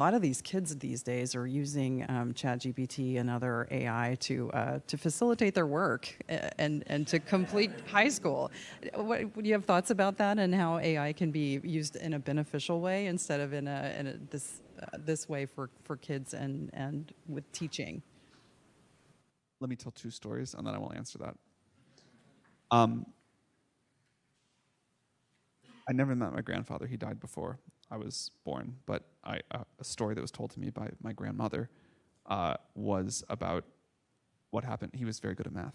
A lot of these kids these days are using ChatGPT and other AI to facilitate their work and to complete high school. Do you have thoughts about that and how AI can be used in a beneficial way instead of in this way for kids and with teaching? Let me tell two stories, and then I will answer that. Um, I never met my grandfather. He died before I was born. But a story that was told to me by my grandmother was about what happened. He was very good at math.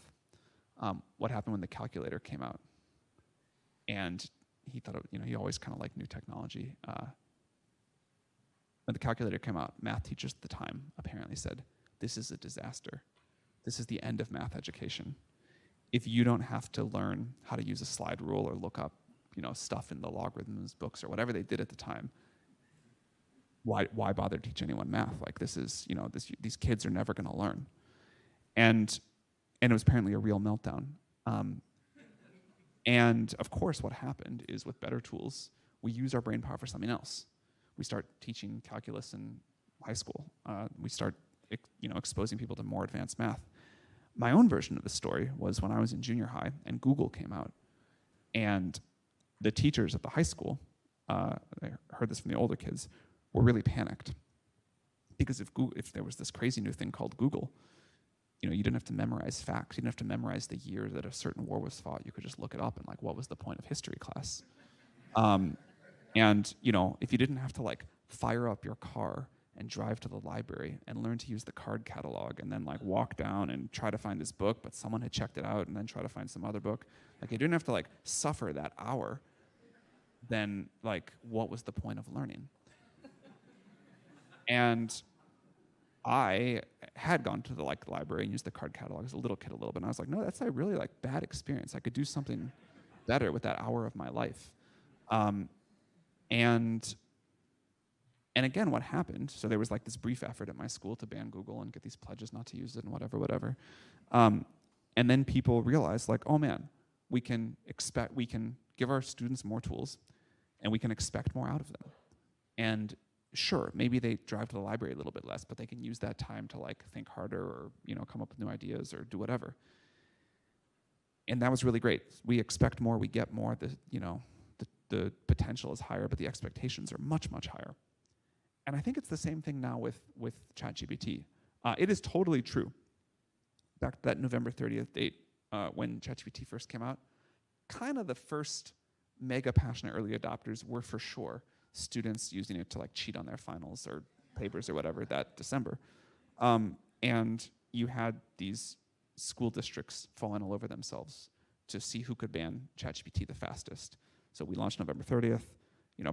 What happened when the calculator came out? And he thought, he always kind of liked new technology. When the calculator came out, math teachers at the time apparently said, "This is a disaster. This is the end of math education. If you don't have to learn how to use a slide rule or look up, stuff in the logarithms books or whatever they did at the time, why bother teach anyone math? Like these kids are never going to learn." And it was apparently a real meltdown. And of course, what happened is with better tools, we use our brain power for something else. We start teaching calculus in high school. We start exposing people to more advanced math. My own version of the story was when I was in junior high and Google came out. And the teachers at the high school, I heard this from the older kids, were really panicked. Because if there was this crazy new thing called Google, you didn't have to memorize facts. You didn't have to memorize the year that a certain war was fought. You could just look it up and what was the point of history class? And if you didn't have to fire up your car and drive to the library and learn to use the card catalog and then walk down and try to find this book, but someone had checked it out and then try to find some other book. You didn't have to suffer that hour. Then what was the point of learning? And I had gone to the library and used the card catalog as a little kid a little bit. And I was like, no, that's a really bad experience. I could do something better with that hour of my life. And again, what happened? So there was this brief effort at my school to ban Google and get these pledges not to use it and whatever. And then people realized oh man, we can give our students more tools and we can expect more out of them. And sure, maybe they drive to the library a little bit less, but they can use that time to think harder or come up with new ideas or do whatever. And that was really great. We expect more, we get more. The potential is higher, but the expectations are much, much higher. And I think it's the same thing now with ChatGPT. It is totally true. Back to that November 30th date when ChatGPT first came out, kind of the first mega passionate early adopters were for sure students using it to cheat on their finals or papers or whatever that December. And you had these school districts falling all over themselves to see who could ban ChatGPT the fastest. So we launched November 30th.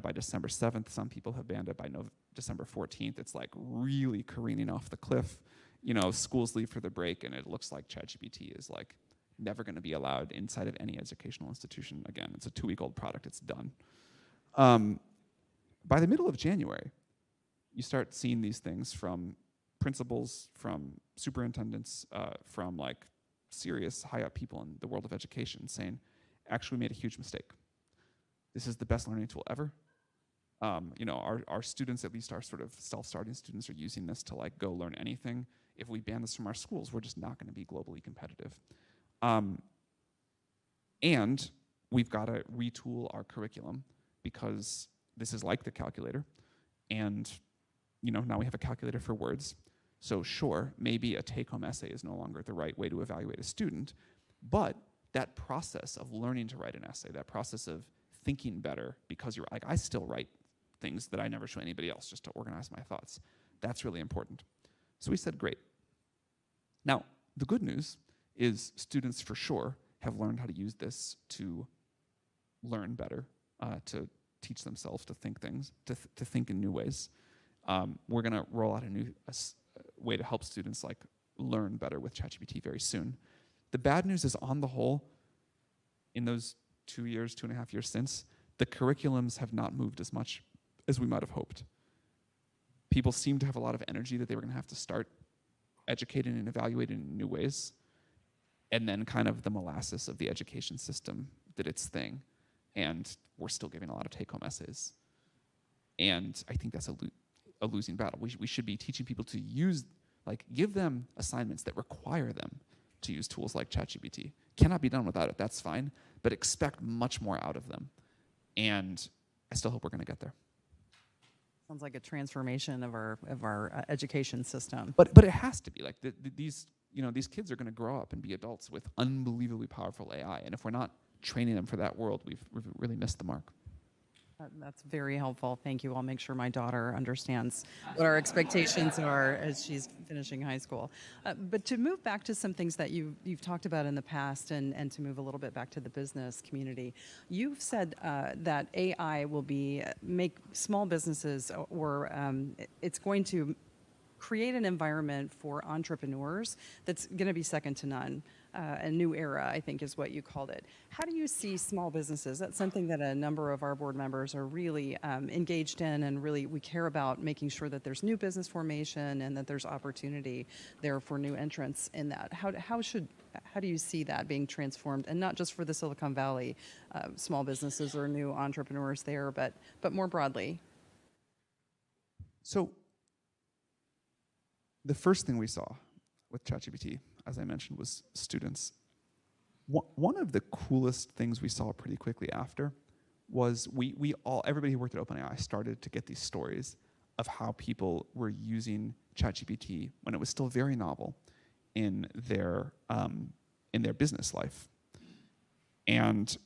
By December 7th, some people have banned it. By December 14th, it's really careening off the cliff. Schools leave for the break, and it looks like ChatGPT is never going to be allowed inside of any educational institution again. It's a 2-week-old product. It's done. By the middle of January, you start seeing these things from principals, from superintendents, from serious high-up people in the world of education saying, actually, we made a huge mistake. This is the best learning tool ever. Our students, at least our sort of self-starting students, are using this to go learn anything. If we ban this from our schools, we're just not going to be globally competitive. And we've got to retool our curriculum because this is like the calculator. And now we have a calculator for words. So sure, maybe a take-home essay is no longer the right way to evaluate a student, but that process of learning to write an essay, that process of thinking better, because you're I still write things that I never show anybody else just to organize my thoughts. That's really important. So we said, great. Now, the good news is students for sure have learned how to use this to learn better, to teach themselves to think things, to think in new ways. We're going to roll out a new way to help students learn better with ChatGPT very soon. The bad news is, on the whole, in those 2.5 years since, the curriculums have not moved as much as we might have hoped. People seem to have a lot of energy that they were going to have to start educating and evaluating in new ways, and then kind of the molasses of the education system did its thing, and we're still giving a lot of take-home essays. And I think that's a losing battle. We should be teaching people to use, like, give them assignments that require them to use tools like ChatGPT. Cannot be done without it, that's fine, but expect much more out of them. And I still hope we're gonna get there. Sounds like a transformation of our education system. But it has to be, like, these kids are gonna grow up and be adults with unbelievably powerful AI, and if we're not training them for that world, we've really missed the mark. That's very helpful. Thank you. I'll make sure my daughter understands what our expectations are as she's finishing high school. But to move back to some things that you've talked about in the past, and to move a little bit back to the business community, you've said that AI will make small businesses, or it's going to create an environment for entrepreneurs that's going to be second to none. A new era, I think, is what you called it. How do you see small businesses? That's something that a number of our board members are really engaged in, and really we care about making sure that there's new business formation and that there's opportunity there for new entrants in that. How do you see that being transformed, and not just for the Silicon Valley small businesses or new entrepreneurs there, but more broadly? So the first thing we saw with ChatGPT, as I mentioned, was students. One of the coolest things we saw pretty quickly after was everybody who worked at OpenAI started to get these stories of how people were using ChatGPT when it was still very novel in their business life. And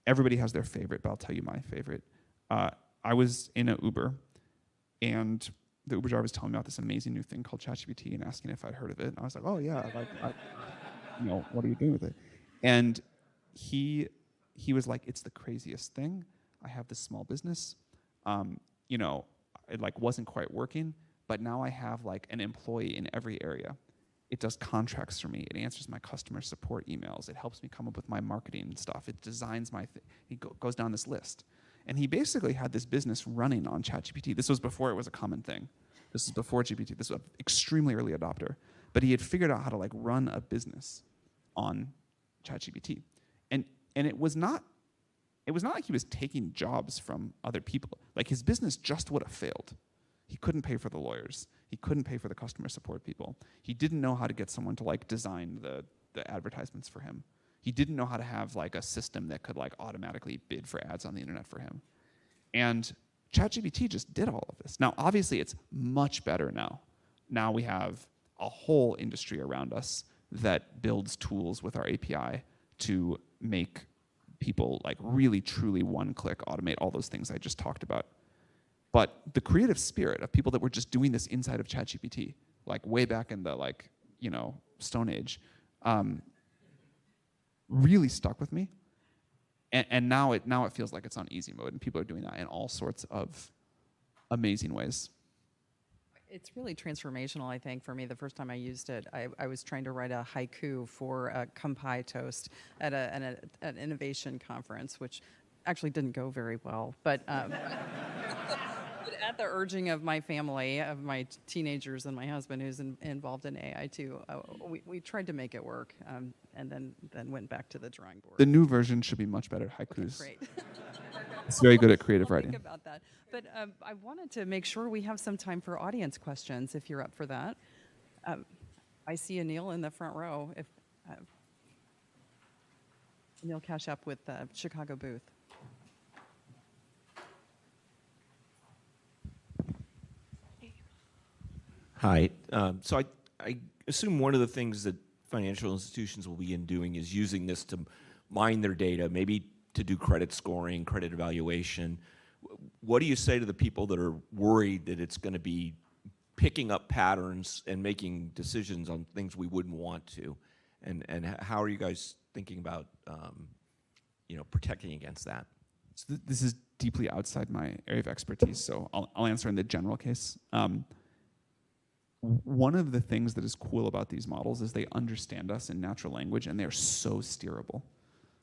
everybody has their favorite, but I'll tell you my favorite. I was in an Uber, and the Uber driver was telling me about this amazing new thing called ChatGPT and asking if I'd heard of it. And I was like, oh yeah, what are you doing with it? And he was like, it's the craziest thing. I have this small business. It like wasn't quite working, but now I have like an employee in every area. It does contracts for me. It answers my customer support emails. It helps me come up with my marketing stuff. It designs my thing. He goes down this list. And he basically had this business running on ChatGPT. This was before it was a common thing. This is before GPT. This was an extremely early adopter. But he had figured out how to like run a business on ChatGPT. And it was not like he was taking jobs from other people. Like, his business just would have failed. He couldn't pay for the lawyers. He couldn't pay for the customer support people. He didn't know how to get someone to like design the advertisements for him. He didn't know how to have like a system that could like automatically bid for ads on the internet for him. And ChatGPT just did all of this. Now, obviously, it's much better now. Now we have a whole industry around us that builds tools with our API to make people like really, truly one-click automate all those things I just talked about. But the creative spirit of people that were just doing this inside of ChatGPT, like way back in the Stone Age, really stuck with me. And now it feels like it's on easy mode, and people are doing that in all sorts of amazing ways. It's really transformational, I think, for me. The first time I used it, I was trying to write a haiku for a Kampai toast at an innovation conference, which actually didn't go very well. But at the urging of my family, of my teenagers and my husband, who's involved in AI too, we tried to make it work, and then went back to the drawing board. The new version should be much better at haikus. Okay, great. It's very good at creative writing. Think about that. But I wanted to make sure we have some time for audience questions, if you're up for that. I see Anil in the front row. If Anil Kashyap with the Chicago booth. Hi. So I assume one of the things that financial institutions will begin doing is using this to mine their data, maybe to do credit scoring, credit evaluation. What do you say to the people that are worried that it's going to be picking up patterns and making decisions on things we wouldn't want to? And how are you guys thinking about protecting against that? So this is deeply outside my area of expertise, so I'll answer in the general case. One of the things that is cool about these models is they understand us in natural language, and they're so steerable.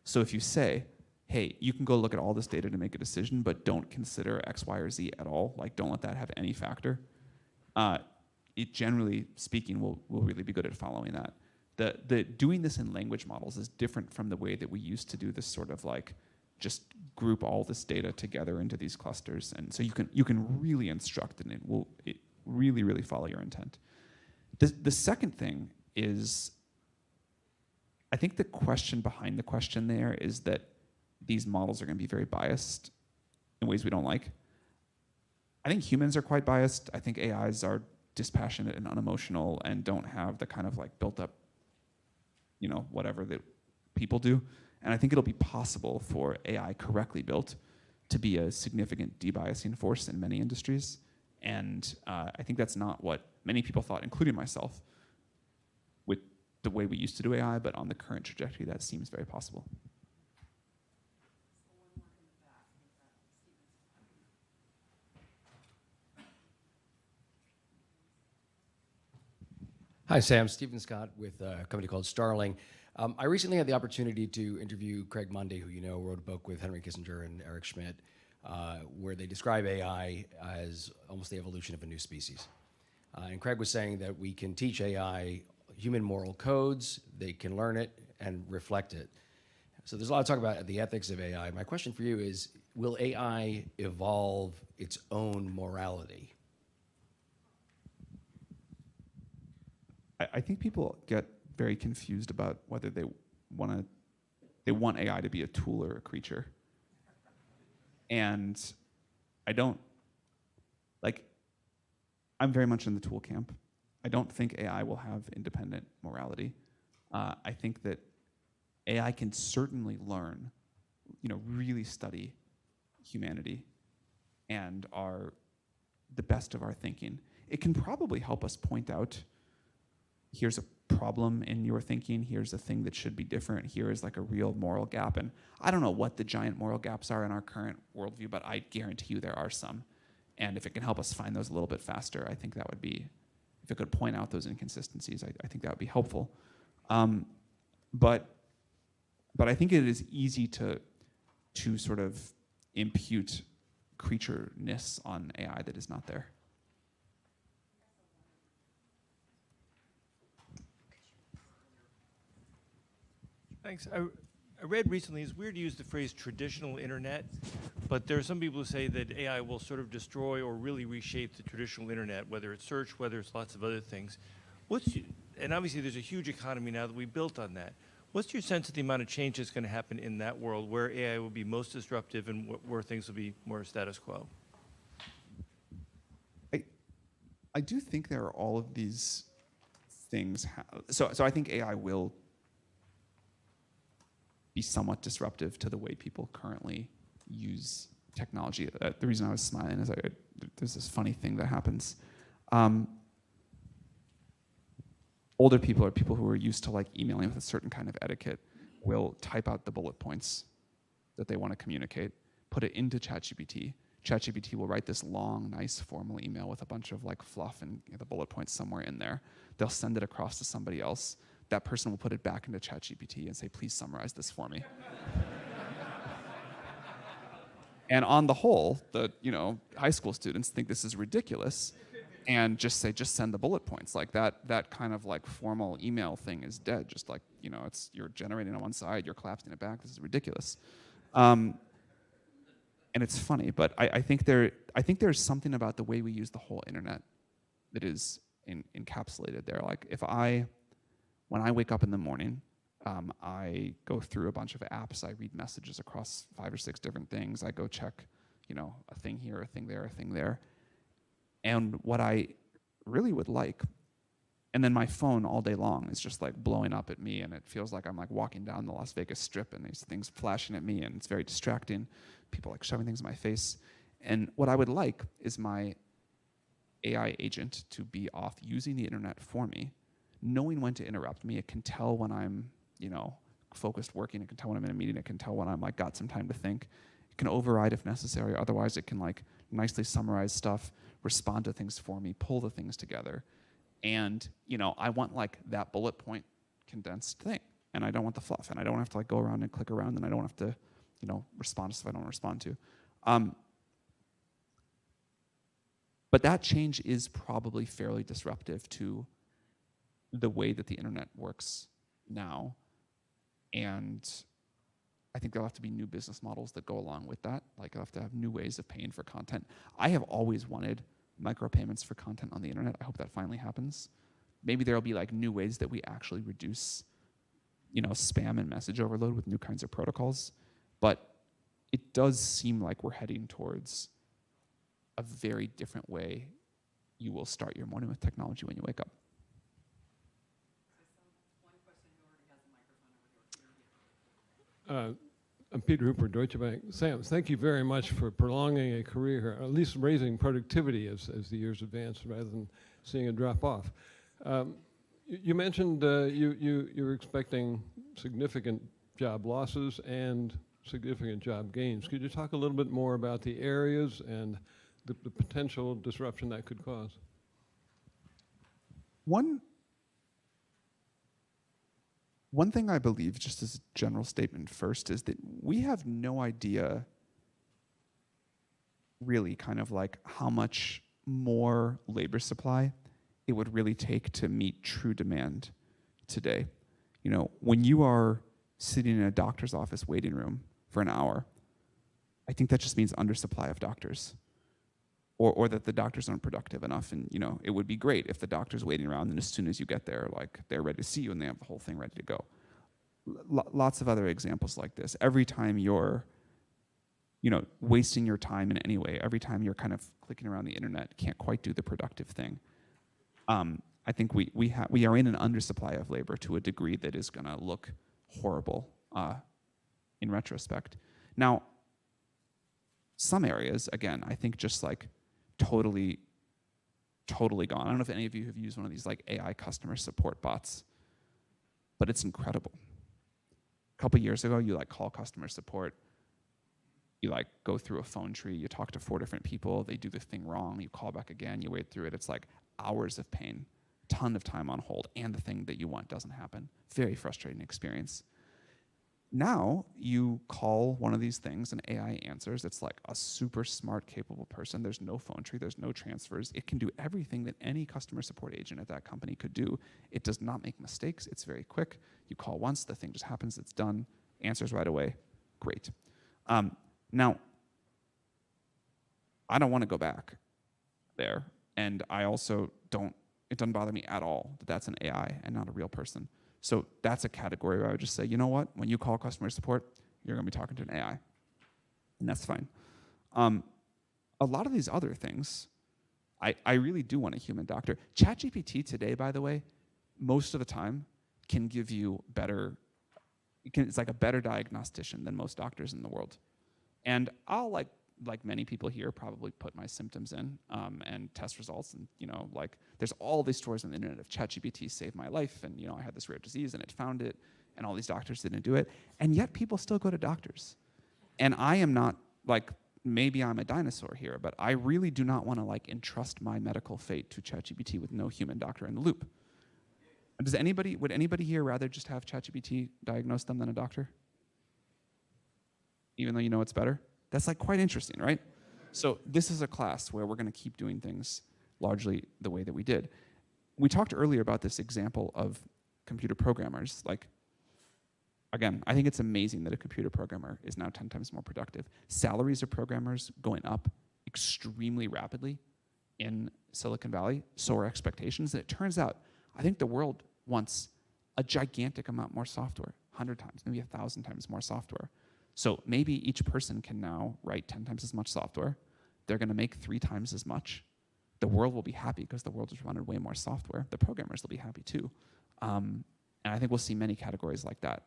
So if you say, hey, you can go look at all this data to make a decision, but don't consider X, Y, or Z at all, like don't let that have any factor, it generally speaking will really be good at following that. The doing this in language models is different from the way that we used to do this sort of like just group all this data together into these clusters, and so you can really instruct, and it really follow your intent. The second thing is, I think the question behind the question there is that these models are going to be very biased in ways we don't like. I think humans are quite biased. I think AIs are dispassionate and unemotional and don't have the kind of like built up, whatever that people do. And I think it'll be possible for AI correctly built to be a significant debiasing force in many industries. And I think that's not what many people thought, including myself, with the way we used to do AI, but on the current trajectory, that seems very possible. Hi, Sam. Stephen Scott with a company called Starling. I recently had the opportunity to interview Craig Mundy, who you know wrote a book with Henry Kissinger and Eric Schmidt, where they describe AI as almost the evolution of a new species. And Craig was saying that we can teach AI human moral codes, they can learn it and reflect it. So there's a lot of talk about the ethics of AI. My question for you is, will AI evolve its own morality? I think people get very confused about whether they want AI to be a tool or a creature. And I'm very much in the tool camp. I don't think AI will have independent morality. I think that AI can certainly learn, really study humanity and the best of our thinking. It can probably help us point out, here's a problem in your thinking, here's a thing that should be different, here is like a real moral gap. And I don't know what the giant moral gaps are in our current worldview, but I guarantee you there are some. And if it can help us find those a little bit faster, I think that would be, if it could point out those inconsistencies, I think that would be helpful. But I think it is easy to sort of impute creature-ness on AI that is not there. Thanks. I read recently, it's weird to use the phrase traditional internet, but there are some people who say that AI will sort of destroy or really reshape the traditional internet, whether it's search, whether it's lots of other things. And obviously there's a huge economy now that we built on that. What's your sense of the amount of change that's going to happen in that world, where AI will be most disruptive and where things will be more status quo? I do think there are all of these things. So I think AI will be somewhat disruptive to the way people currently use technology. The reason I was smiling is there's this funny thing that happens. Older people, or people who are used to like emailing with a certain kind of etiquette, will type out the bullet points that they want to communicate, put it into ChatGPT. ChatGPT will write this long, nice, formal email with a bunch of like fluff and the bullet points somewhere in there. They'll send it across to somebody else. That person will put it back into ChatGPT and say, please summarize this for me. And on the whole, the high school students think this is ridiculous and just say, just send the bullet points. Like that kind of like formal email thing is dead. Just like, you're generating on one side, you're collapsing it back. This is ridiculous. And it's funny, but I think there's something about the way we use the whole internet that is encapsulated there. Like when I wake up in the morning, I go through a bunch of apps. I read messages across 5 or 6 different things. I go check, a thing here, a thing there, a thing there. And what I really would like, and then my phone all day long is just like blowing up at me, and it feels like I'm like walking down the Las Vegas Strip and these things flashing at me, and it's very distracting. People like shoving things in my face. And what I would like is my AI agent to be off using the internet for me, knowing when to interrupt me. It can tell when I'm, focused working. It can tell when I'm in a meeting. It can tell when I'm like got some time to think. It can override if necessary. Otherwise, it can like nicely summarize stuff, respond to things for me, pull the things together. And, I want like that bullet point condensed thing. And I don't want the fluff. And I don't have to like go around and click around. And I don't have to, respond to stuff I don't respond to. But that change is probably fairly disruptive to the way that the internet works now. And I think there'll have to be new business models that go along with that. Like, you'll have to have new ways of paying for content. I have always wanted micropayments for content on the internet. I hope that finally happens. Maybe there'll be like new ways that we actually reduce, spam and message overload with new kinds of protocols. But it does seem like we're heading towards a very different way you will start your morning with technology when you wake up. I'm Peter Hooper, Deutsche Bank. Sam, thank you very much for prolonging a career here, or at least raising productivity as the years advance rather than seeing it drop off. You mentioned you're expecting significant job losses and significant job gains. Could you talk a little bit more about the areas and the potential disruption that could cause? One thing I believe, just as a general statement first, is that we have no idea really kind of like how much more labor supply it would really take to meet true demand today. When you are sitting in a doctor's office waiting room for an hour, I think that just means undersupply of doctors. Or that the doctors aren't productive enough. And it would be great if the doctor's waiting around and as soon as you get there, like, they're ready to see you and they have the whole thing ready to go. Lots of other examples like this. Every time you're wasting your time in any way, every time you're kind of clicking around the internet, can't quite do the productive thing. I think we are in an undersupply of labor to a degree that is going to look horrible in retrospect. Now, some areas, again, I think just like totally gone. I don't know if any of you have used one of these like AI customer support bots, but it's incredible. A couple years ago, you like call customer support, you like go through a phone tree, you talk to 4 different people, they do the thing wrong, you call back again, you wait through it. It's like hours of pain, ton of time on hold, and the thing that you want doesn't happen. Very frustrating experience. Now you call one of these things and AI answers. It's like a super smart, capable person. There's no phone tree, there's no transfers. It can do everything that any customer support agent at that company could do. It does not make mistakes. It's very quick. You call once, the thing just happens, it's done, answers right away. Great. Now, I don't want to go back there. And I also it doesn't bother me at all that that's an AI and not a real person. So that's a category where I would just say, you know what? When you call customer support, you're going to be talking to an AI. And that's fine. A lot of these other things, I really do want a human doctor. ChatGPT today, by the way, most of the time can give you it's like a better diagnostician than most doctors in the world. And I'll, like many people here, probably put my symptoms in and test results. And, there's all these stories on the internet of ChatGPT saved my life. And, I had this rare disease and it found it. And all these doctors didn't do it. And yet people still go to doctors. And I am not, maybe I'm a dinosaur here, but I really do not want to, entrust my medical fate to ChatGPT with no human doctor in the loop. Would anybody here rather just have ChatGPT diagnose them than a doctor? Even though you know it's better? That's quite interesting, right? So this is a class where we're going to keep doing things largely the way that we did. We talked earlier about this example of computer programmers. Again, I think it's amazing that a computer programmer is now 10 times more productive. Salaries of programmers going up extremely rapidly in Silicon Valley, so are expectations. And it turns out, I think the world wants a gigantic amount more software, 100 times, maybe 1,000 times more software. So maybe each person can now write 10 times as much software. They're going to make 3 times as much. The world will be happy because the world has wanted way more software. The programmers will be happy too. And I think we'll see many categories like that.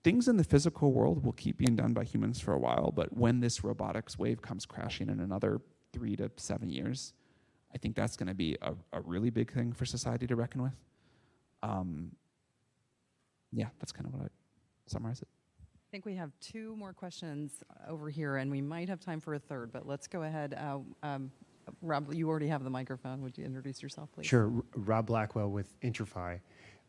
Things in the physical world will keep being done by humans for a while, but when this robotics wave comes crashing in another 3 to 7 years, I think that's going to be a really big thing for society to reckon with. Yeah, that's kind of what I summarize it. I think we have 2 more questions over here, and we might have time for a third, but let's go ahead. Rob, you already have the microphone. Would you introduce yourself, please? Sure. Rob Blackwell with Interfi.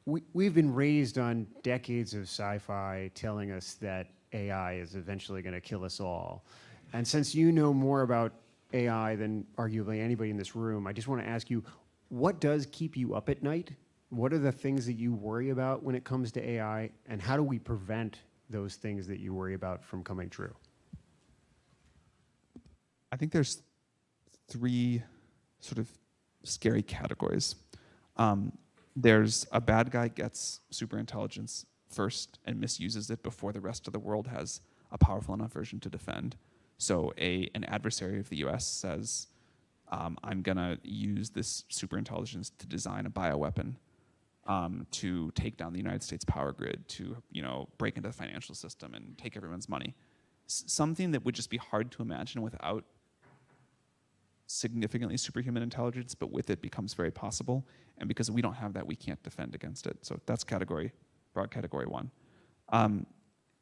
We've been raised on decades of sci-fi telling us that AI is eventually going to kill us all. And since you know more about AI than arguably anybody in this room, I just want to ask you, what does keep you up at night? What are the things that you worry about when it comes to AI, and how do we prevent those things that you worry about from coming true? I think there's 3 sort of scary categories. There's a bad guy gets superintelligence first and misuses it before the rest of the world has a powerful enough version to defend. So an adversary of the US says, I'm gonna use this superintelligence to design a bioweapon to take down the United States power grid, to break into the financial system and take everyone's money. Something that would just be hard to imagine without significantly superhuman intelligence, but with it becomes very possible. And because we don't have that, we can't defend against it. So that's broad category 1.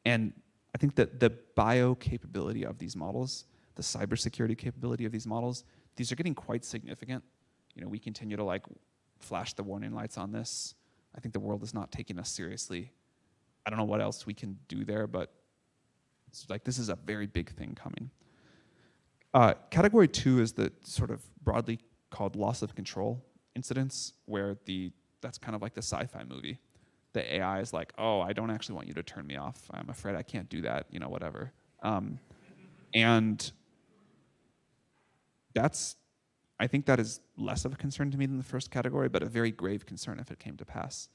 And I think that the bio capability of these models, the cybersecurity capability of these models, these are getting quite significant. We continue to flash the warning lights on this. I think the world is not taking us seriously. I don't know what else we can do there, but it's this is a very big thing coming. Category 2 is the sort of broadly called loss of control incidents, where that's kind of like the sci-fi movie. The AI is like, oh, I don't actually want you to turn me off. I'm afraid I can't do that, whatever. And I think that is less of a concern to me than the first category, but a very grave concern if it came to pass.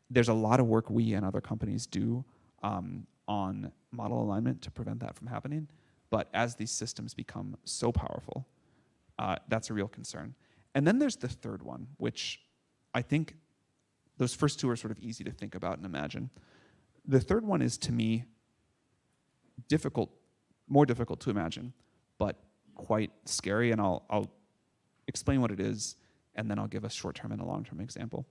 There's a lot of work we and other companies do on model alignment to prevent that from happening. But as these systems become so powerful, that's a real concern. And then there's the third one, which I think those first 2 are sort of easy to think about and imagine. The third one is, to me, more difficult to imagine, but quite scary. And I'll explain what it is, and then I'll give a short-term and a long-term example.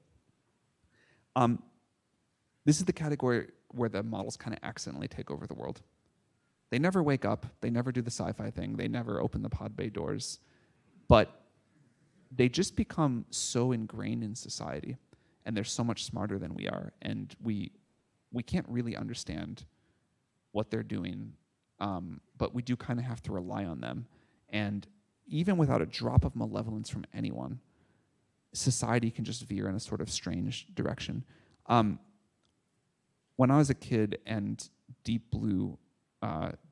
This is the category where the models kind of accidentally take over the world. They never wake up. They never do the sci-fi thing. They never open the pod bay doors. But they just become so ingrained in society, and they're so much smarter than we are. And we can't really understand what they're doing, but we do kind of have to rely on them. And even without a drop of malevolence from anyone, society can just veer in a sort of strange direction. When I was a kid and Deep Blue,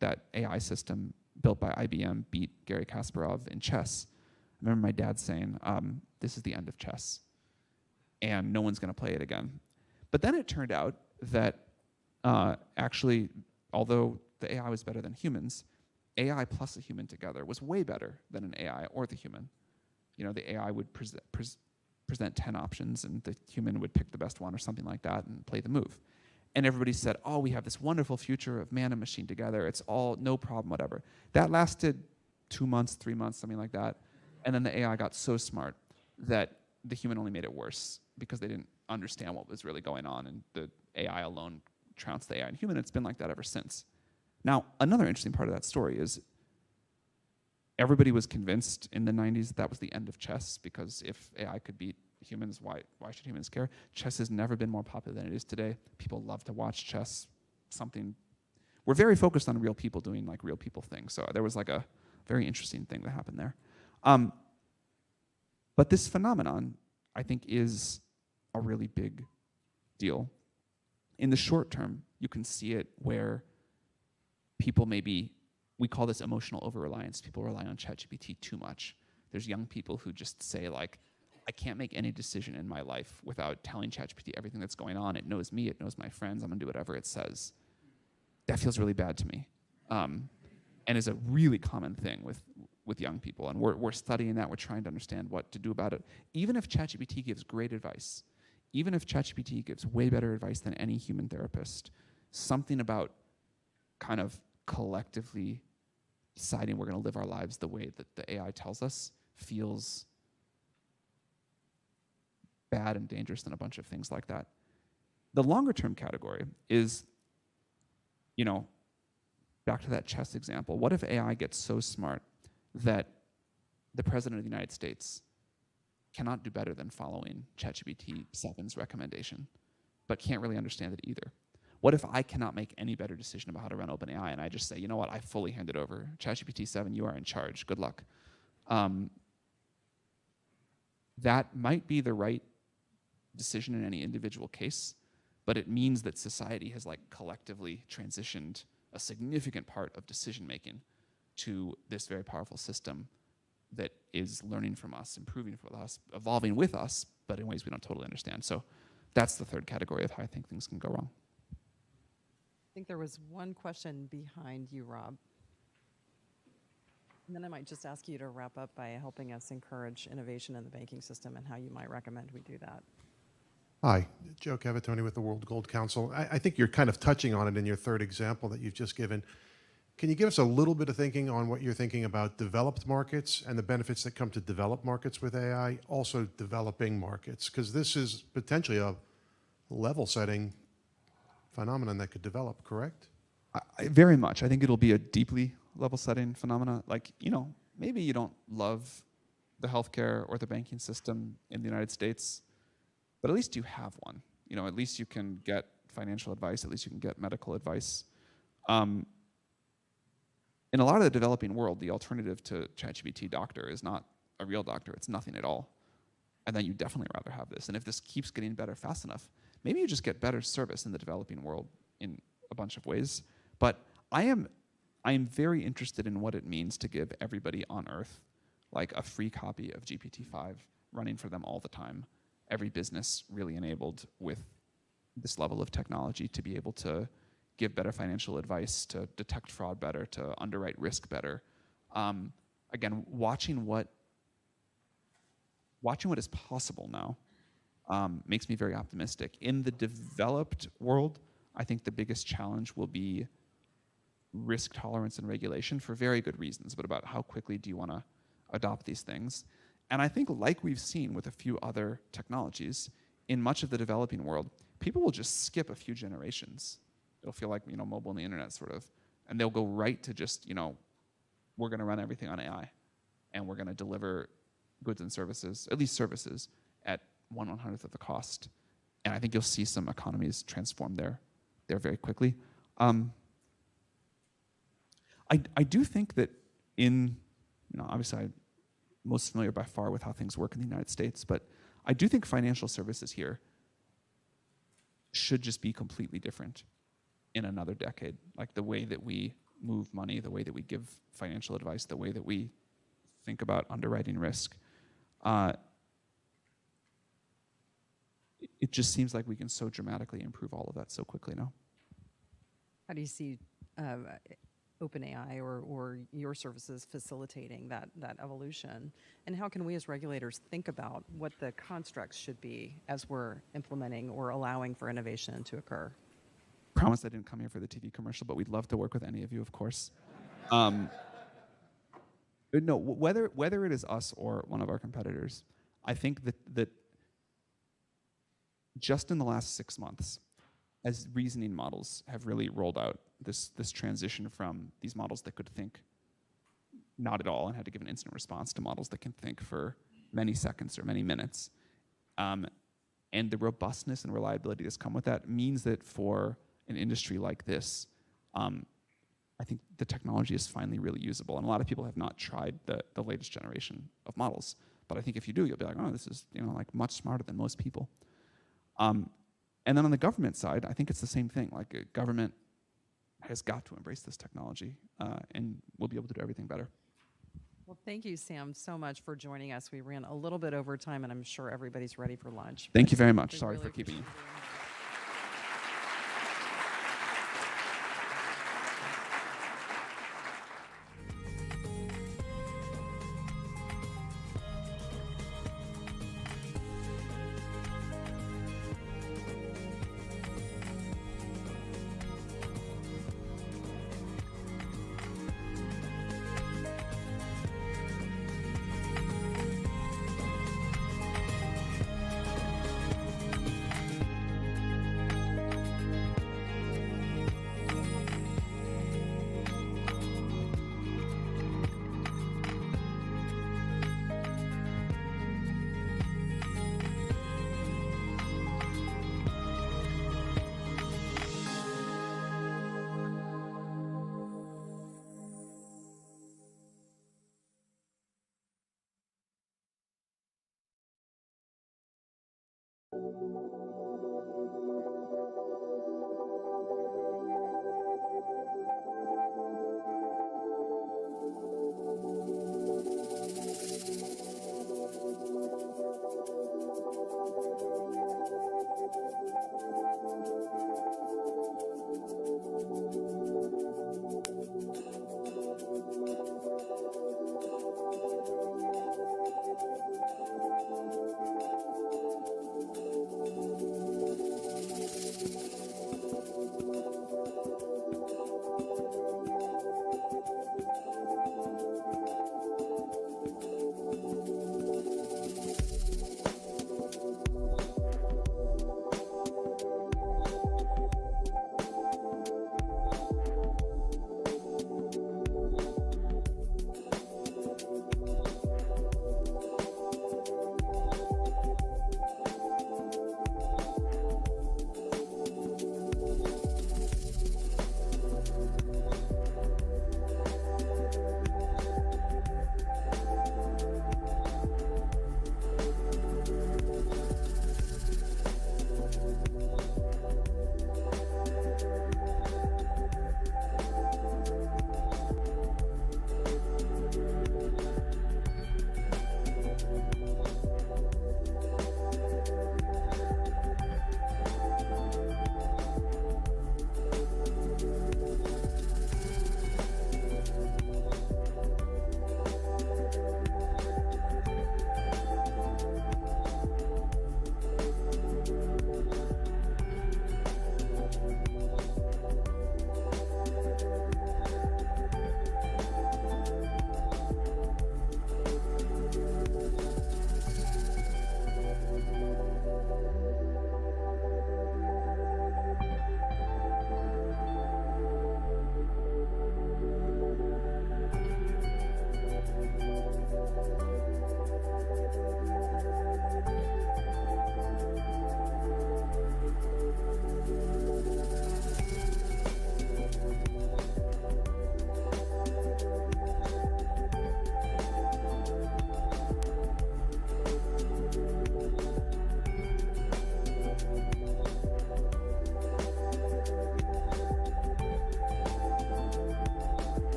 that AI system built by IBM, beat Garry Kasparov in chess, I remember my dad saying, this is the end of chess, and no one's going to play it again. But then it turned out that actually, although the AI was better than humans, AI plus a human together was way better than an AI or the human. The AI would present 10 options, and the human would pick the best one or something like that and play the move. And everybody said, oh, we have this wonderful future of man and machine together. It's all no problem, whatever. That lasted 2 months, 3 months, something like that. And then the AI got so smart that the human only made it worse because they didn't understand what was really going on, and the AI alone trounced the AI and human. It's been like that ever since. Now, another interesting part of that story is everybody was convinced in the 90s that was the end of chess, because if AI could beat humans, why should humans care? Chess has never been more popular than it is today. People love to watch chess. We're very focused on real people doing real people things. So there was a very interesting thing that happened there. But this phenomenon, I think, is a really big deal. In the short term, you can see it where people we call this emotional over-reliance. People rely on ChatGPT too much. There's young people who just say, I can't make any decision in my life without telling ChatGPT everything that's going on. It knows me, it knows my friends, I'm gonna do whatever it says. That feels really bad to me. And is a really common thing with young people. And we're studying that, we're trying to understand what to do about it. Even if ChatGPT gives great advice, even if ChatGPT gives way better advice than any human therapist, something about kind of collectively deciding we're gonna live our lives the way that the AI tells us feels bad and dangerous than a bunch of things like that. The longer term category is, back to that chess example. What if AI gets so smart that the president of the United States cannot do better than following ChatGPT 7's recommendation, but can't really understand it either? What if I cannot make any better decision about how to run OpenAI, and I just say, you know what, I fully hand it over. ChatGPT 7, you are in charge. Good luck. That might be the right decision in any individual case, but it means that society has like collectively transitioned a significant part of decision making to this very powerful system that is learning from us, improving for us, evolving with us, but in ways we don't totally understand. So that's the third category of how I think things can go wrong. I think there was one question behind you, Rob. And then I might just ask you to wrap up by helping us encourage innovation in the banking system and how you might recommend we do that. Hi, Joe Cavatoni with the World Gold Council. I think you're kind of touching on it in your third example that you've just given. Can you give us a little bit of thinking on what you're thinking about developed markets and the benefits that come to developed markets with AI, also developing markets? Because this is potentially a level-setting phenomenon that could develop, correct? Very much. I think it'll be a deeply level-setting phenomena. Like, you know, maybe you don't love the healthcare or the banking system in the United States, but at least you have one. You know, at least you can get financial advice. At least you can get medical advice. In a lot of the developing world, the alternative to ChatGPT doctor is not a real doctor. It's nothing at all. And then you definitely rather have this. And if this keeps getting better fast enough, maybe you just get better service in the developing world in a bunch of ways. But I am very interested in what it means to give everybody on Earth like a free copy of GPT-5 running for them all the time. Every business really enabled with this level of technology to be able to give better financial advice, to detect fraud better, to underwrite risk better. Again, watching what is possible now makes me very optimistic. In the developed world, I think the biggest challenge will be risk tolerance and regulation for very good reasons, but about how quickly do you want to adopt these things. And I think like we've seen with a few other technologies, in much of the developing world, people will just skip a few generations. It'll feel like, you know, mobile and the internet sort of, and they'll go right to just, you know, we're going to run everything on AI, and we're going to deliver goods and services, at least services, at 1/100th of the cost. And I think you'll see some economies transform there very quickly. I do think that in, you know, obviously I'm most familiar by far with how things work in the United States, but I do think financial services here should just be completely different in another decade. Like the way that we move money, the way that we give financial advice, the way that we think about underwriting risk. It just seems like we can so dramatically improve all of that so quickly now. How do you see OpenAI or your services facilitating that evolution? And how can we as regulators think about what the constructs should be as we're implementing or allowing for innovation to occur? Promise I didn't come here for the TV commercial, but we'd love to work with any of you, of course. No, whether it is us or one of our competitors, I think that just in the last 6 months, as reasoning models have really rolled out, this transition from these models that could think not at all and had to give an instant response to models that can think for many seconds or many minutes. And the robustness and reliability that's come with that means that for an industry like this, I think the technology is finally really usable. And a lot of people have not tried the latest generation of models. But I think if you do, you'll be like, oh, this is, you know, like much smarter than most people. And then on the government side, I think it's the same thing. Like government has got to embrace this technology, and we'll be able to do everything better. Well, thank you, Sam, so much for joining us. We ran a little bit over time, and I'm sure everybody's ready for lunch. Thank you very much. We Sorry really for keeping you. appreciate it.